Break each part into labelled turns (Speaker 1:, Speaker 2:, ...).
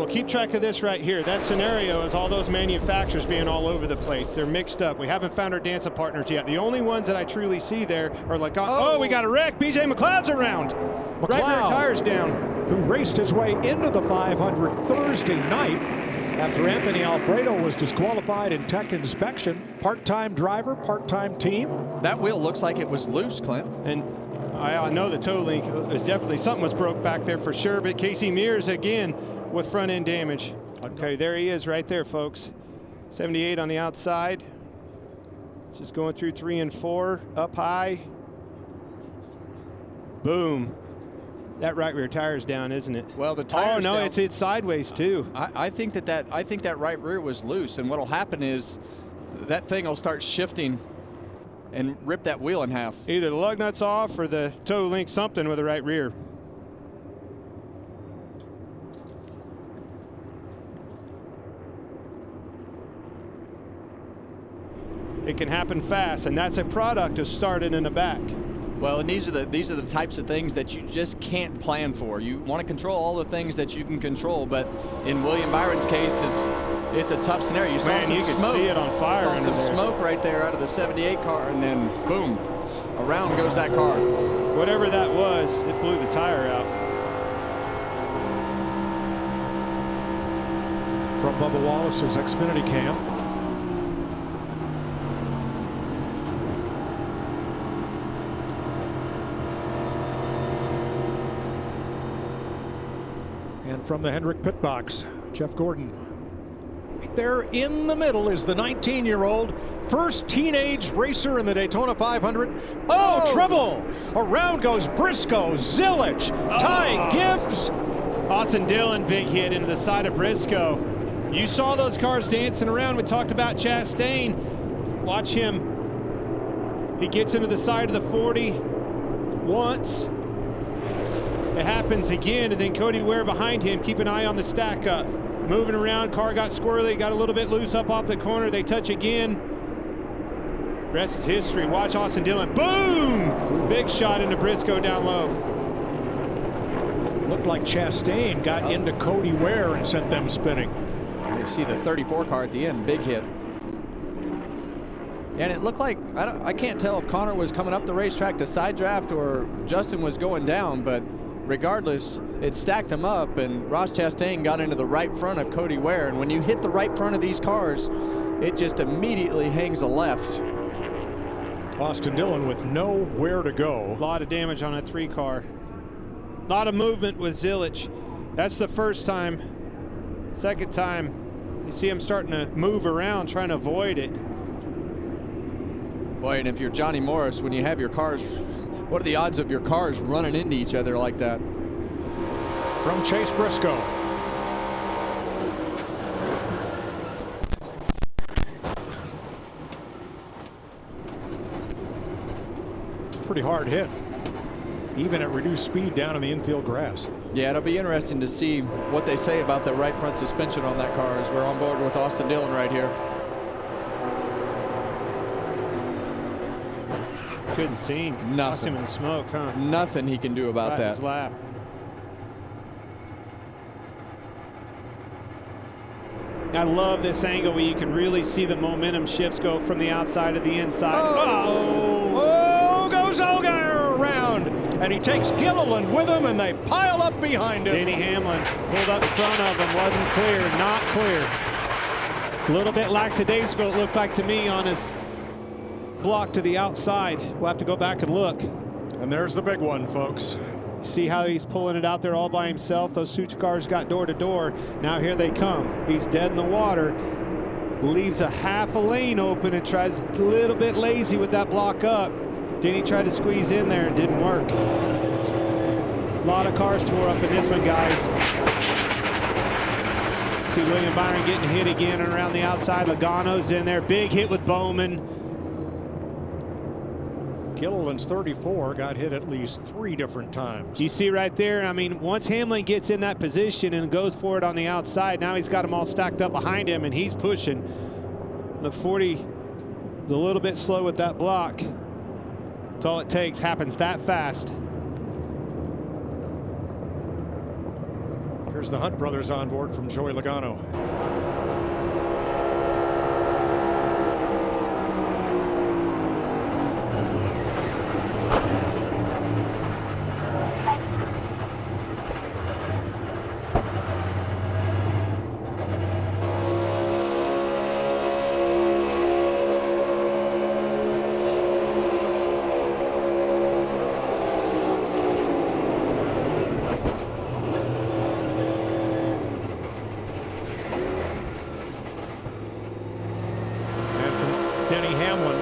Speaker 1: Well, keep track of this right here. That scenario is all those manufacturers being all over the place. They're mixed up. We haven't found our dancing partners yet. The only ones that I truly see there are like, oh we got a wreck. BJ McLeod's around. Right rear tires down.
Speaker 2: Who raced his way into the 500 Thursday night after Anthony Alfredo was disqualified in tech inspection. Part-time driver, part-time team.
Speaker 3: That wheel looks like it was loose, Clint.
Speaker 1: And I know the toe link is definitely, something was broke back there for sure, but Casey Mears again with front end damage. Okay, there he is right there, folks. 78 on the outside. Just going through 3 and 4, up high. Boom. That right rear tire's down, isn't it?
Speaker 3: Well, the tire's
Speaker 1: down.
Speaker 3: it's
Speaker 1: sideways too.
Speaker 3: I think that right rear was loose, and what'll happen is that thing will start shifting and rip that wheel in half.
Speaker 1: Either the lug nut's off or the toe link, something with the right rear. It can happen fast, and that's a product of starting in the back.
Speaker 3: Well, and these are the types of things that you just can't plan for. You want to control all the things that you can control, but in William Byron's case, it's a tough scenario. You saw some smoke.
Speaker 1: See it on fire.
Speaker 3: Saw some smoke right there out of the 78 car, and then boom, around goes that car.
Speaker 1: Whatever that was, it blew the tire out.
Speaker 2: From Bubba Wallace's Xfinity cam. And from the Hendrick pit box, Jeff Gordon. Right there in the middle is the 19-year-old, first teenage racer in the Daytona 500. Oh, trouble! Around goes Briscoe, Zilich, Ty Gibbs.
Speaker 1: Austin Dillon, big hit into the side of Briscoe. You saw those cars dancing around. We talked about Chastain. Watch him. He gets into the side of the 40 once. It happens again, and then Cody Ware behind him. Keep an eye on the stack up. Moving around, car got squirrely, got a little bit loose up off the corner. They touch again. Rest is history. Watch Austin Dillon. Boom! Big shot into Briscoe down low.
Speaker 2: Looked like Chastain got into Cody Ware and sent them spinning.
Speaker 3: You see the 34 car at the end, big hit. And it looked like, I can't tell if Connor was coming up the racetrack to side draft or Justin was going down, but regardless, it stacked him up, and Ross Chastain got into the right front of Cody Ware. And when you hit the right front of these cars, it just immediately hangs a left.
Speaker 2: Austin Dillon with nowhere to go.
Speaker 1: A lot of damage on a 3 car. A lot of movement with Zilich. That's the first time. Second time, you see him starting to move around, trying to avoid it.
Speaker 3: Boy, and if you're Johnny Morris, when you have your cars, what are the odds of your cars running into each other like that?
Speaker 2: From Chase Briscoe. Pretty hard hit, even at reduced speed down in the infield grass.
Speaker 3: Yeah, it'll be interesting to see what they say about the right front suspension on that car as we're on board with Austin Dillon right here.
Speaker 1: Couldn't see him.
Speaker 3: Nothing.
Speaker 1: Lost him in the smoke, huh?
Speaker 3: Nothing he can do about that.
Speaker 1: His lap. I love this angle where you can really see the momentum shifts go from the outside to the inside.
Speaker 2: Oh, goes Allgaier around, and he takes Gilliland with him, and they pile up behind him.
Speaker 1: Denny Hamlin pulled up in front of him, wasn't clear, not clear. A little bit lackadaisical, it looked like to me, on his block to the outside. We'll have to go back and look.
Speaker 2: And there's the big one, folks.
Speaker 1: See how he's pulling it out there all by himself. Those two cars got door to door. Now here they come. He's dead in the water. Leaves a half a lane open and tries a little bit lazy with that block up. Denny tried to squeeze in there. It didn't work. A lot of cars tore up in this one, guys. See William Byron getting hit again and around the outside. Logano's in there. Big hit with Bowman.
Speaker 2: Gilliland's 34 got hit at least 3 different times.
Speaker 1: You see right there, I mean, once Hamlin gets in that position and goes for it on the outside, now he's got them all stacked up behind him and he's pushing. The 40 is a little bit slow with that block. That's all it takes, happens that fast.
Speaker 2: Here's the Hunt brothers on board from Joey Logano. Denny Hamlin,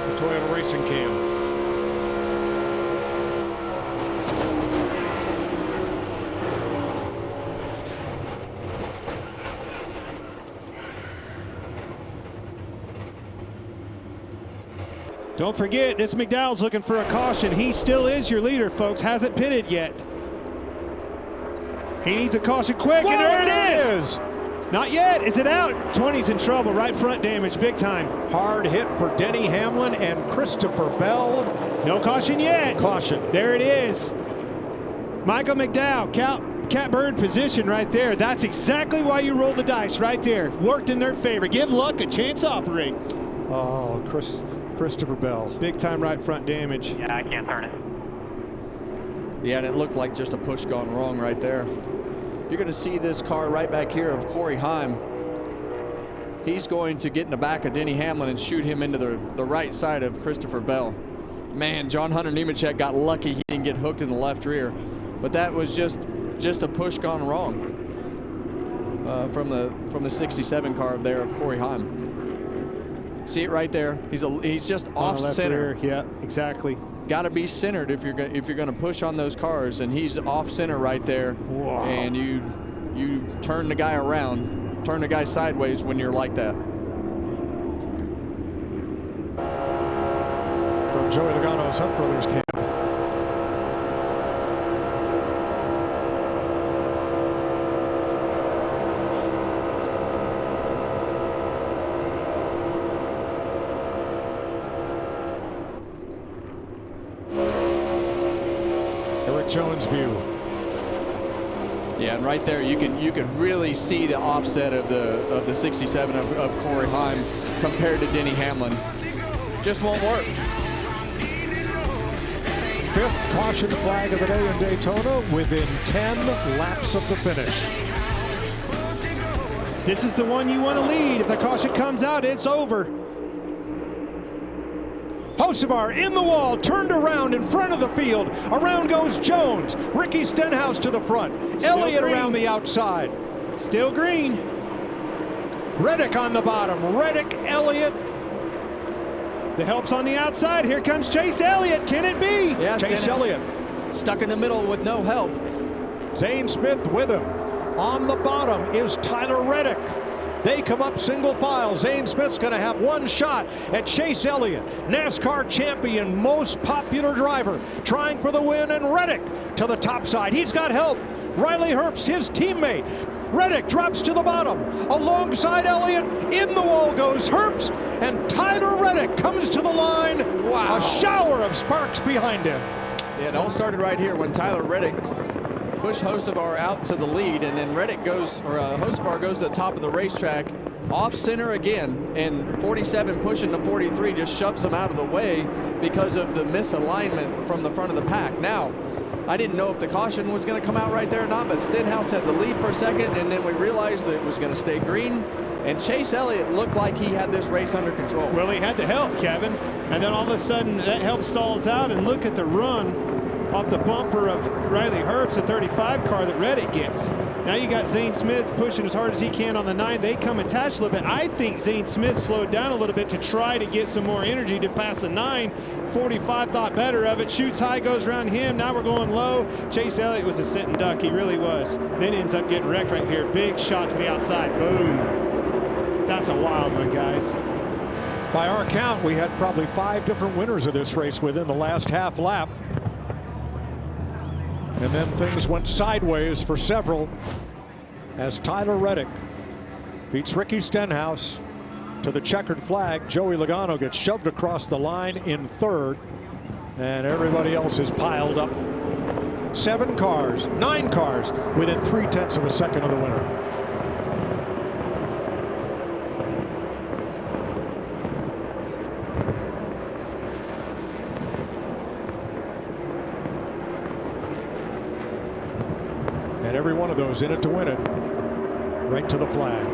Speaker 2: the Toyota Racing Cam.
Speaker 1: Don't forget, this McDowell's looking for a caution. He still is your leader, folks. Hasn't pitted yet. He needs a caution quick, and there it is. Not yet. Is it out? 20's in trouble. Right front damage, big time.
Speaker 2: Hard hit for Denny Hamlin and Christopher Bell.
Speaker 1: No caution yet.
Speaker 2: Caution.
Speaker 1: There it is. Michael McDowell, catbird position right there. That's exactly why you roll the dice right there. Worked in their favor. Give luck a chance to operate.
Speaker 2: Oh, Christopher Bell.
Speaker 1: Big time right front damage.
Speaker 4: Yeah, I can't turn it.
Speaker 3: Yeah, and it looked like just a push gone wrong right there. You're going to see this car right back here of Corey Heim. He's going to get in the back of Denny Hamlin and shoot him into the right side of Christopher Bell. Man, John Hunter Nemechek got lucky he didn't get hooked in the left rear. But that was just a push gone wrong from the 67 car there of Corey Heim. See it right there? He's just off center.
Speaker 1: Rear. Yeah, exactly.
Speaker 3: Got to be centered if you're going to push on those cars, and he's off center right there.
Speaker 1: Wow.
Speaker 3: And you turn the guy around, turn the guy sideways when you're like that.
Speaker 2: From Joey Logano's Hunt Brothers Camp. Jones view.
Speaker 3: Yeah, and right there you could really see the offset of the 67 of Corey Heim compared to Denny Hamlin. Just won't work.
Speaker 2: Fifth caution flag of the day in Daytona within 10 laps of the finish.
Speaker 1: This is the one you want to lead. If the caution comes out, it's over.
Speaker 2: Hocevar in the wall, turned around in front of the field. Around goes Jones. Ricky Stenhouse to the front. Elliott around the outside.
Speaker 1: Still green.
Speaker 2: Reddick on the bottom. Reddick, Elliott.
Speaker 1: The help's on the outside. Here comes Chase Elliott. Can it be?
Speaker 3: Yeah,
Speaker 2: Chase Elliott.
Speaker 3: Stuck in the middle with no help.
Speaker 2: Zane Smith with him. On the bottom is Tyler Reddick. They come up single file. Zane Smith's going to have one shot at Chase Elliott, NASCAR champion, most popular driver, trying for the win, and Reddick to the top side. He's got help. Riley Herbst, his teammate. Reddick drops to the bottom. Alongside Elliott, in the wall goes Herbst, and Tyler Reddick comes to the line.
Speaker 3: Wow.
Speaker 2: A shower of sparks behind him.
Speaker 3: Yeah, it all started right here when Tyler Reddick pushed Hocevar out to the lead, and then Reddick goes, or Hocevar goes to the top of the racetrack, off center again, and 47 pushing the 43 just shoves him out of the way because of the misalignment from the front of the pack. Now, I didn't know if the caution was going to come out right there or not, but Stenhouse had the lead for a second, and then we realized that it was going to stay green, and Chase Elliott looked like he had this race under control.
Speaker 1: Well, he had the help, Kevin, and then all of a sudden that help stalls out, and look at the run off the bumper of Riley Herbst, the 35 car that Reddick gets. Now you got Zane Smith pushing as hard as he can on the 9. They come attached a little bit. I think Zane Smith slowed down a little bit to try to get some more energy to pass the 9. 45 thought better of it. Shoots high, goes around him. Now we're going low. Chase Elliott was a sitting duck. He really was. Then ends up getting wrecked right here. Big shot to the outside. Boom. That's a wild one, guys.
Speaker 2: By our count, we had probably 5 different winners of this race within the last half lap. And then things went sideways for several as Tyler Reddick beats Ricky Stenhouse to the checkered flag. Joey Logano gets shoved across the line in third, and everybody else is piled up 7 cars, 9 cars within 0.3 of a second of the winner. And every one of those in it to win it, right to the flag.